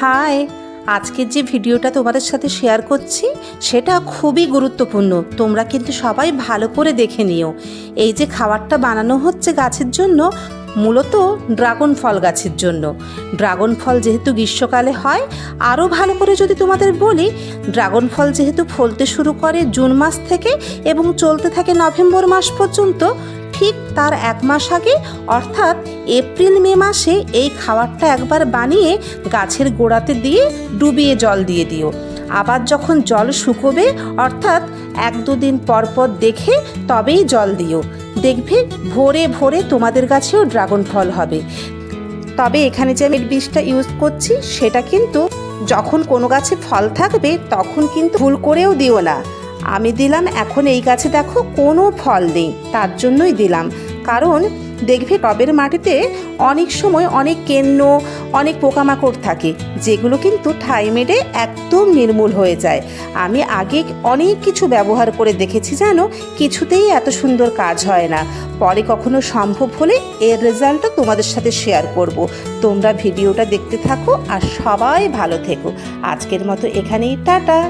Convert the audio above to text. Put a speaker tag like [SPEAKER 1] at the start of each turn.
[SPEAKER 1] High, আজকের যে ভিডিওটা তোমাদের সাথে শেয়ার করছি সেটা খুবই গুরুত্বপূর্ণ। তোমরা কিন্তু সবাই ভালো করে দেখে নিও। এই যে খাবারটা বানানো হচ্ছে গাছের জন্য, মূলত ড্রাগন ফল গাছের জন্য। ড্রাগন ফল যেহেতু গ্রীষ্মকালে হয়, আরও ভালো করে যদি তোমাদের বলি, ড্রাগন ফল যেহেতু ফলতে শুরু করে জুন মাস থেকে এবং চলতে থাকে নভেম্বর মাস পর্যন্ত, ঠিক তার এক মাস আগে অর্থাৎ এপ্রিল মে মাসে এই খাবারটা একবার বানিয়ে গাছের গোড়াতে দিয়ে ডুবিয়ে জল দিয়ে দিও। আবার যখন জল শুকোবে অর্থাৎ 1-2 দিন পর পর দেখে তবেই জল দিও। দেখবে ভোরে ভোরে তোমাদের গাছেও ড্রাগন ফল হবে। তবে এখানে যে আমি বীজটা ইউজ করছি সেটা কিন্তু যখন কোনো গাছে ফল থাকবে তখন কিন্তু ভুল করেও দিও না। আমি দিলাম, এখন এই গাছে দেখো কোনো ফল নেই, তার জন্যই দিলাম। কারণ দেখবে টবের মাটিতে অনেক সময় অনেক কেন্ন, অনেক পোকামাকড় থাকে, যেগুলো কিন্তু ঠাই মেরে একদম নির্মূল হয়ে যায়। আমি আগে অনেক কিছু ব্যবহার করে দেখেছি, জানো, কিছুতেই এত সুন্দর কাজ হয় না। পরে কখনো সম্ভব হলে এর রেজাল্টও তোমাদের সাথে শেয়ার করব। তোমরা ভিডিওটা দেখতে থাকো আর সবাই ভালো থেকো। আজকের মতো এখানেই টাটা।